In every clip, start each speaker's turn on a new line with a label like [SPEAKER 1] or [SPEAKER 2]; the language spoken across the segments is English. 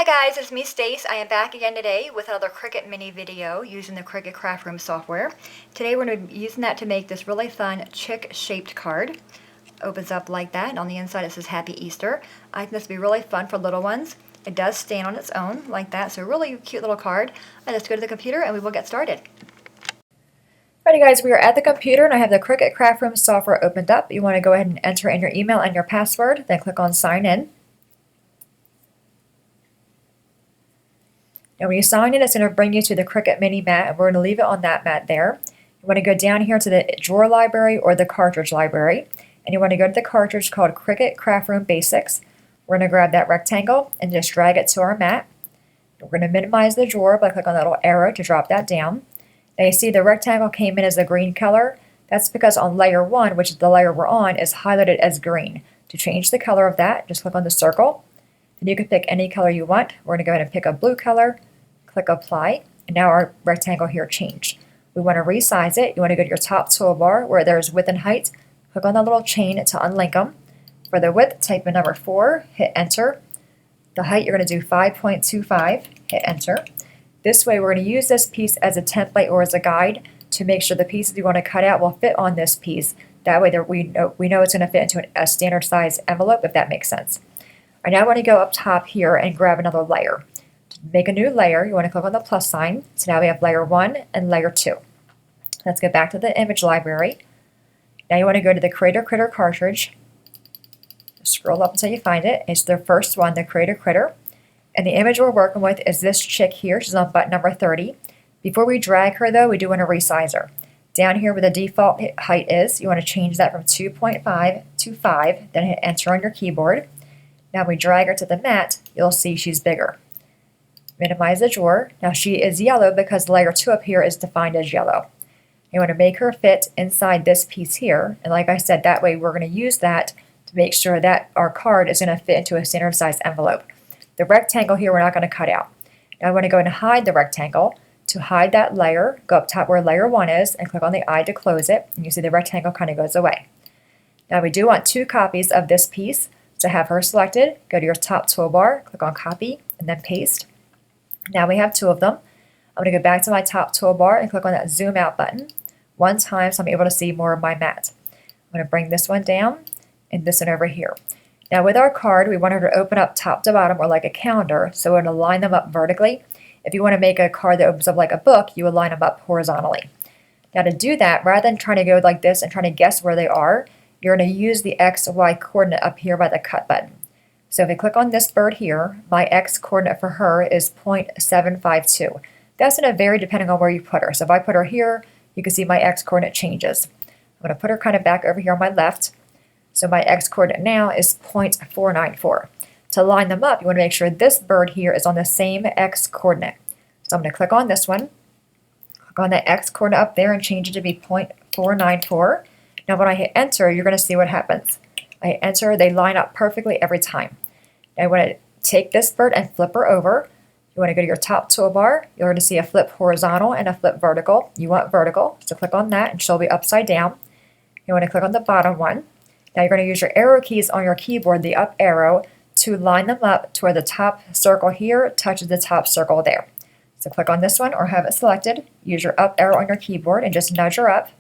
[SPEAKER 1] Hi guys, it's me Stace. I am back again today with another Cricut mini video using the Cricut Craft Room software. Today we're going to be using that to make this really fun chick shaped card. Opens up like that, and on the inside it says Happy Easter. I think this will be really fun for little ones. It does stand on its own like that, so really cute little card. Let's go to the computer and we will get started. Alrighty guys, we are at the computer and I have the Cricut Craft Room software opened up. You want to go ahead and enter in your email and your password, then click on sign in. And when you sign in, it's going to bring you to the Cricut mini mat, and we're going to leave it on that mat there. You want to go down here to the drawer library or the cartridge library, and you want to go to the cartridge called Cricut Craft Room Basics. We're going to grab that rectangle and just drag it to our mat. We're going to minimize the drawer by clicking on that little arrow to drop that down. Now you see the rectangle came in as a green color. That's because on layer 1, which is the layer we're on, is highlighted as green. To change the color of that, just click on the circle. Then you can pick any color you want. We're going to go ahead and pick a blue color. Click apply, and now our rectangle here changed. We want to resize it. You want to go to your top toolbar where there's width and height. Click on the little chain to unlink them. For the width, type in number 4, hit enter. The height, you're going to do 5.25, hit enter. This way, we're going to use this piece as a template or as a guide to make sure the pieces you want to cut out will fit on this piece. That way, we know it's going to fit into a standard size envelope, if that makes sense. I now want to go up top here and grab another layer. Make a new layer, you want to click on the plus sign. So now we have layer 1 and layer 2. Let's go back to the image library. Now you want to go to the Creator Critter cartridge. Scroll up until you find it. It's the first one, the Creator Critter. And the image we're working with is this chick here. She's on button number 30. Before we drag her though, we do want to resize her. Down here where the default height is, you want to change that from 2.5 to 5. Then hit enter on your keyboard. Now when we drag her to the mat, you'll see she's bigger. Minimize the drawer. Now she is yellow because layer 2 up here is defined as yellow. You want to make her fit inside this piece here, and like I said, that way we're going to use that to make sure that our card is going to fit into a standard size envelope. The rectangle here we're not going to cut out. Now I want to go and hide the rectangle. To hide that layer, go up top where layer 1 is and click on the eye to close it, and you see the rectangle kind of goes away. Now we do want 2 copies of this piece. To have her selected, go to your top toolbar, click on copy, and then paste. Now we have 2 of them. I'm going to go back to my top toolbar and click on that zoom out button one time so I'm able to see more of my mat. I'm going to bring this one down and this one over here. Now with our card, we want her to open up top to bottom or like a calendar, so we're going to line them up vertically. If you want to make a card that opens up like a book, you would line them up horizontally. Now to do that, rather than trying to go like this and trying to guess where they are, you're going to use the X, Y coordinate up here by the cut button. So if I click on this bird here, my X coordinate for her is 0.752. That's going to vary depending on where you put her. So if I put her here, you can see my X coordinate changes. I'm going to put her kind of back over here on my left. So my X coordinate now is 0.494. To line them up, you want to make sure this bird here is on the same X coordinate. So I'm going to click on this one, click on that X coordinate up there and change it to be 0.494. Now when I hit enter, you're going to see what happens. I hit enter, they line up perfectly every time. Now I want to take this bird and flip her over. You want to go to your top toolbar. You're going to see a flip horizontal and a flip vertical. You want vertical, so click on that and she'll be upside down. You want to click on the bottom one. Now you're going to use your arrow keys on your keyboard, the up arrow, to line them up to where the top circle here touches the top circle there. So click on this one or have it selected. Use your up arrow on your keyboard and just nudge her up.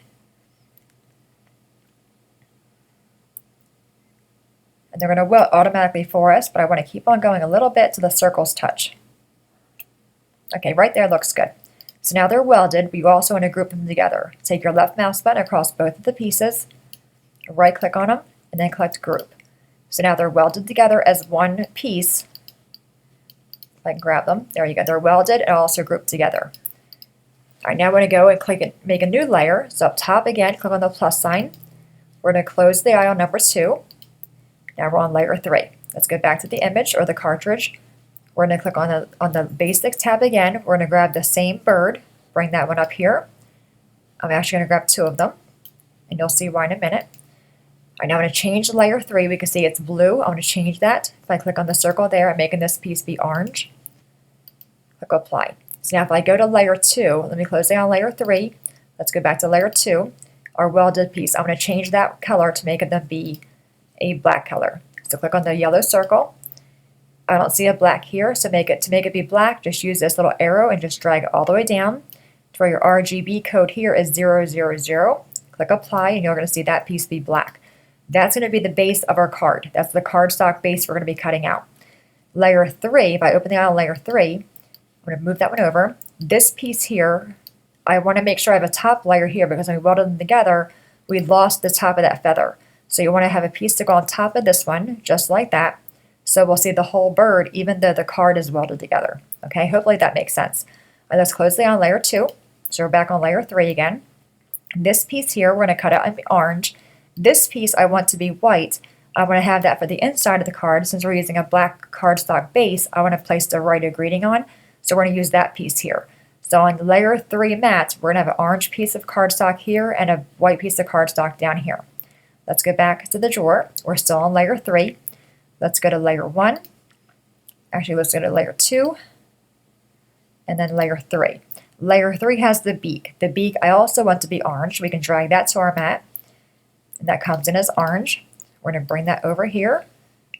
[SPEAKER 1] And they're going to weld automatically for us, but I want to keep on going a little bit till the circles touch. Okay, right there looks good. So now they're welded, but you also want to group them together. Take your left mouse button across both of the pieces, right click on them, and then click group. So now they're welded together as one piece. If I can grab them, there you go. They're welded and also grouped together. All right, now I want to go and click and make a new layer. So up top again, click on the plus sign. We're going to close the eye on number 2. Now we're on layer 3. Let's go back to the image or the cartridge. We're going to click on the Basics tab again. We're going to grab the same bird, bring that one up here. I'm actually going to grab 2 of them, and you'll see why in a minute. All right, now I'm going to change layer 3. We can see it's blue. I'm going to change that. If I click on the circle there, I'm making this piece be orange. Click apply. So now if I go to layer 2, let me close down layer 3. Let's go back to layer 2. Our welded piece. I'm going to change that color to make them be a black color. So click on the yellow circle, I don't see a black here, so to make it be black, just use this little arrow and just drag it all the way down to where your RGB code here is 000. Click apply and you're going to see that piece be black. That's going to be the base of our card. That's the cardstock base we're going to be cutting out. Layer 3, if I open the eye on layer 3, I'm going to move that one over. This piece here, I want to make sure I have a top layer here because when we welded them together, we lost the top of that feather. So you want to have a piece to go on top of this one, just like that. So we'll see the whole bird even though the card is welded together. Okay, hopefully that makes sense. All right, let's close the eye on layer 2. So we're back on layer 3 again. This piece here, we're going to cut out in orange. This piece I want to be white. I want to have that for the inside of the card. Since we're using a black cardstock base, I want to place the write a greeting on. So we're going to use that piece here. So on layer 3 mat, we're going to have an orange piece of cardstock here and a white piece of cardstock down here. Let's go back to the drawer. We're still on layer 3. Let's go to layer 1. Actually, let's go to layer 2. And then layer 3. Layer 3 has the beak. The beak I also want to be orange. We can drag that to our mat. And that comes in as orange. We're going to bring that over here.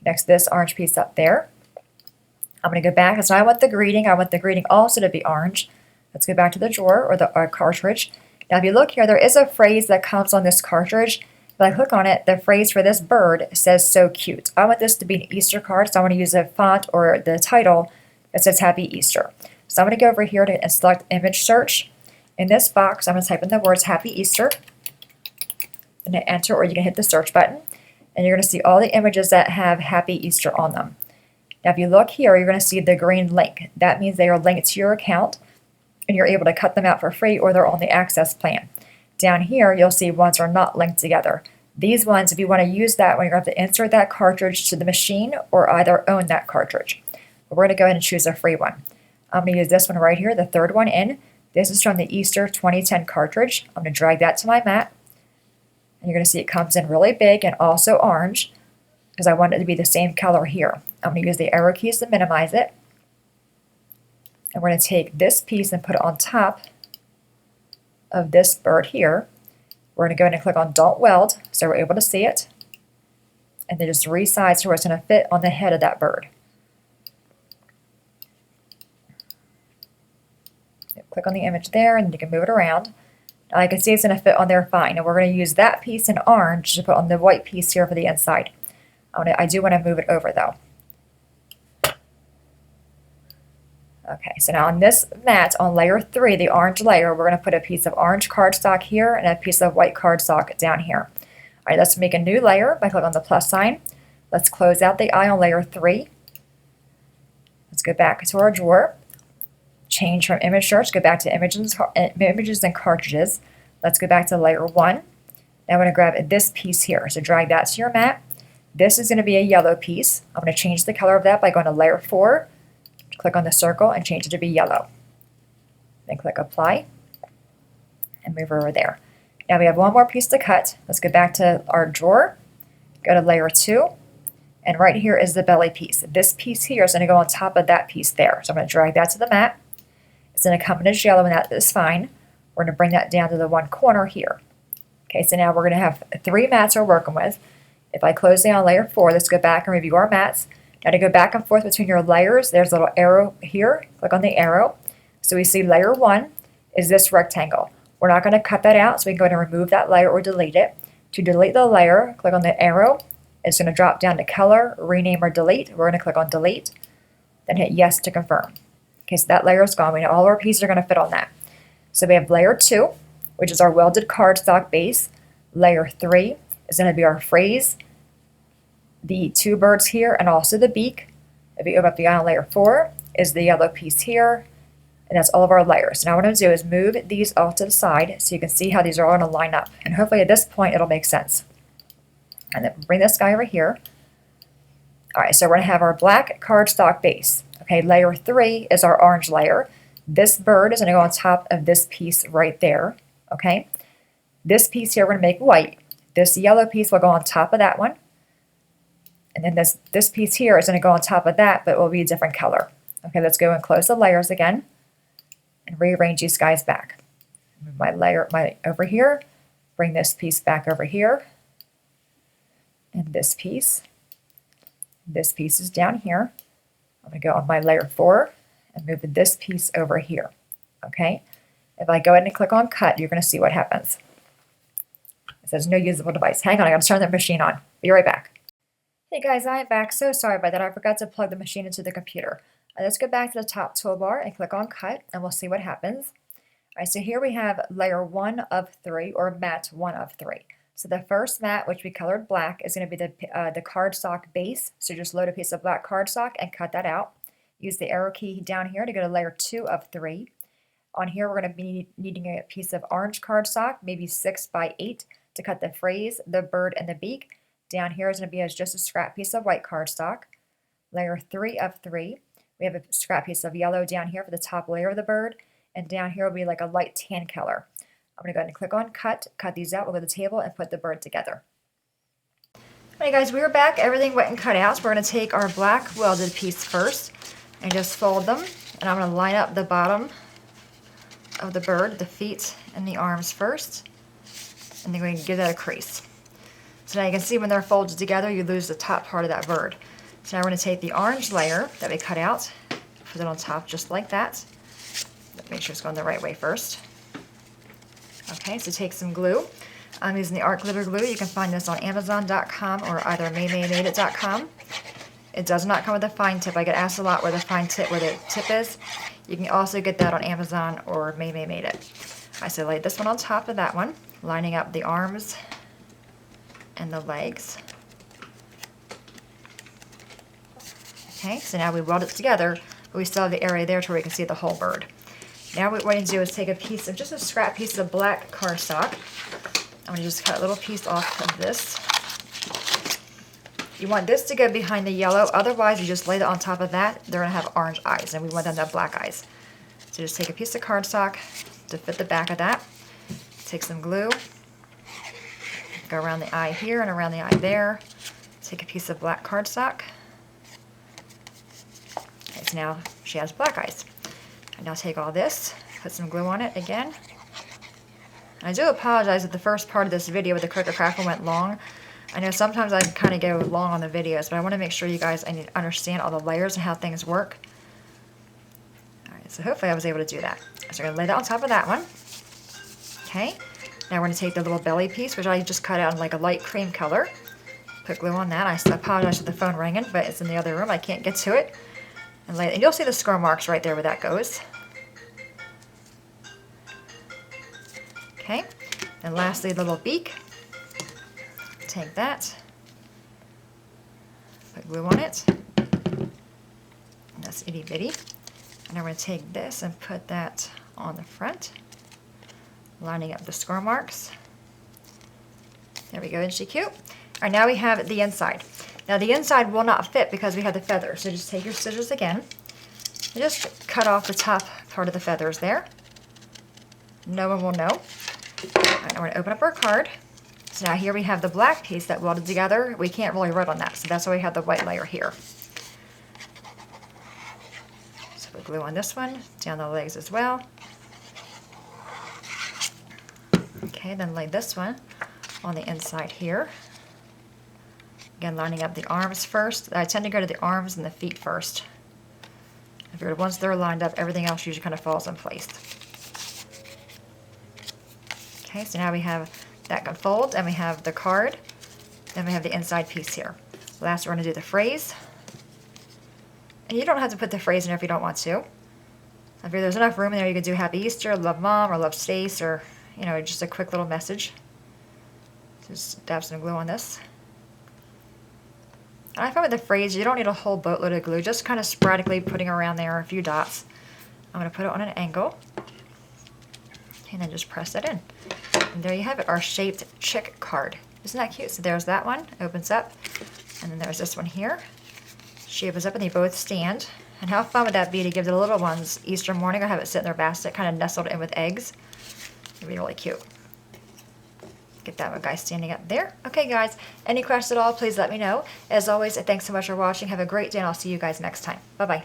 [SPEAKER 1] Next to this orange piece up there. I'm going to go back. So I want the greeting. I want the greeting also to be orange. Let's go back to the drawer or the cartridge. Now if you look here, there is a phrase that comes on this cartridge. If I click on it, the phrase for this bird says "so cute." I want this to be an Easter card, so I want to use a font or the title that says Happy Easter. So I'm going to go over here and select image search. In this box, I'm going to type in the words Happy Easter. And hit enter, or you can hit the search button. And you're going to see all the images that have Happy Easter on them. Now if you look here, you're going to see the green link. That means they are linked to your account and you're able to cut them out for free or they're on the access plan. Down here, you'll see ones are not linked together. These ones, if you want to use that one, you're going to have to insert that cartridge to the machine or either own that cartridge. But we're going to go ahead and choose a free one. I'm going to use this one right here, the third one in. This is from the Easter 2010 cartridge. I'm going to drag that to my mat. And you're going to see it comes in really big and also orange because I want it to be the same color here. I'm going to use the arrow keys to minimize it. And we're going to take this piece and put it on top of this bird here. We're going to go ahead and click on Don't Weld so we're able to see it. And then just resize to where it's going to fit on the head of that bird. Click on the image there and you can move it around. Now I can see it's going to fit on there fine. And we're going to use that piece in orange to put on the white piece here for the inside. I do want to move it over though. Okay, so now on this mat, on layer 3, the orange layer, we're going to put a piece of orange cardstock here and a piece of white cardstock down here. All right, let's make a new layer by clicking on the plus sign. Let's close out the eye on layer 3. Let's go back to our drawer. Change from image search, go back to images and cartridges. Let's go back to layer 1. Now I'm going to grab this piece here. So drag that to your mat. This is going to be a yellow piece. I'm going to change the color of that by going to layer 4. Click on the circle and change it to be yellow. Then click apply and move over there. Now we have one more piece to cut. Let's go back to our drawer, go to layer 2, and right here is the belly piece. This piece here is going to go on top of that piece there. So I'm going to drag that to the mat. It's going to come in as yellow and that is fine. We're going to bring that down to the one corner here. Okay, so now we're going to have 3 mats we're working with. If I close down layer 4, let's go back and review our mats. Now to go back and forth between your layers, there's a little arrow here. Click on the arrow. So we see layer 1 is this rectangle. We're not going to cut that out, so we can go ahead and remove that layer or delete it. To delete the layer, click on the arrow. It's going to drop down to color, rename, or delete. We're going to click on delete, then hit yes to confirm. Okay, so that layer is gone. We know all our pieces are going to fit on that. So we have layer 2, which is our welded cardstock base. Layer 3 is going to be our phrase, the 2 birds here, and also the beak. If you open up the eye on layer 4, is the yellow piece here, and that's all of our layers. Now what I'm going to do is move these off to the side so you can see how these are all going to line up. And hopefully at this point it'll make sense. And then bring this guy over here. All right, so we're going to have our black cardstock base. Okay, layer 3 is our orange layer. This bird is going to go on top of this piece right there. Okay, this piece here we're going to make white. This yellow piece will go on top of that one. And then this piece here is going to go on top of that, but it will be a different color. Okay, let's go and close the layers again and rearrange these guys back. Move my layer over here, bring this piece back over here, and this piece is down here. I'm going to go on my layer 4 and move this piece over here. Okay? If I go ahead and click on cut, you're going to see what happens. It says no usable device. Hang on, I got to turn the machine on. Be right back. Hey guys, I'm back. So sorry about that. I forgot to plug the machine into the computer. Let's go back to the top toolbar and click on cut, and we'll see what happens. All right, so here we have layer 1 of 3, or mat 1 of 3. So the first mat, which we colored black, is going to be the cardstock base. So just load a piece of black cardstock and cut that out. Use the arrow key down here to go to layer 2 of 3. On here, we're going to be needing a piece of orange cardstock, maybe 6 by 8, to cut the phrase, the bird, and the beak. Down here is going to be just a scrap piece of white cardstock. Layer 3 of 3. We have a scrap piece of yellow down here for the top layer of the bird. And down here will be like a light tan color. I'm going to go ahead and click on cut these out, we'll go to the table and put the bird together. Alright guys, we're back. Everything went and cut out. So we're going to take our black welded piece first and just fold them. And I'm going to line up the bottom of the bird, the feet and the arms first. And then we can give that a crease. So now you can see when they're folded together, you lose the top part of that bird. So now we're going to take the orange layer that we cut out, put it on top just like that. Make sure it's going the right way first. Okay, so take some glue. I'm using the art glitter glue. You can find this on Amazon.com or either maymaymadeit.com. It does not come with a fine tip. I get asked a lot where the tip is. You can also get that on Amazon or maymaymadeit. I so lay this one on top of that one, lining up the arms and the legs. Okay, so now we weld it together, but we still have the area there to where we can see the whole bird. Now what we're going to do is take a piece of, just a scrap piece of black cardstock. I'm going to just cut a little piece off of this. You want this to go behind the yellow, otherwise you just lay it on top of that, they're going to have orange eyes, and we want them to have black eyes. So just take a piece of cardstock to fit the back of that. Take some glue, go around the eye here and around the eye there. Take a piece of black cardstock. Okay, so now she has black eyes. And now take all this, put some glue on it again. And I do apologize if the first part of this video with the Cricut Craft Room went long. I know sometimes I kind of go long on the videos, but I want to make sure you guys understand all the layers and how things work. Alright, so hopefully I was able to do that. So we're going to lay that on top of that one. Okay, now we're going to take the little belly piece, which I just cut out in like a light cream color. Put glue on that. I apologize for the phone ringing, but it's in the other room. I can't get to it. And you'll see the score marks right there where that goes. Okay, and lastly the little beak. Take that, put glue on it, and that's itty bitty. And I'm going to take this and put that on the front, lining up the score marks. There we go, isn't she cute? All right, now we have the inside. Now the inside will not fit because we have the feathers, so just take your scissors again and just cut off the top part of the feathers there. No one will know. All right, now we're going to open up our card. So now here we have the black piece that welded together. We can't really write on that, so that's why we have the white layer here. So put glue on this one, down the legs as well. Okay, then lay this one on the inside here. Again, lining up the arms first. I tend to go to the arms and the feet first. Once they're lined up, everything else usually kind of falls in place. Okay, so now we have that can fold, and we have the card, then we have the inside piece here. Last, we're going to do the phrase. And you don't have to put the phrase in there if you don't want to. If there's enough room in there, you could do Happy Easter, Love Mom, or Love Stace, or, you know, just a quick little message. Just dab some glue on this. And I find with the phrase, you don't need a whole boatload of glue, just kind of sporadically putting around there a few dots. I'm going to put it on an angle, and then just press it in. And there you have it, our shaped chick card. Isn't that cute? So there's that one, opens up, and then there's this one here. She opens up and they both stand. And how fun would that be to give the little ones Easter morning or have it sit in their basket, kind of nestled in with eggs? It'd be really cute. Get that one guy standing up there. Okay guys, any questions at all, please let me know. As always, thanks so much for watching. Have a great day and I'll see you guys next time. Bye-bye.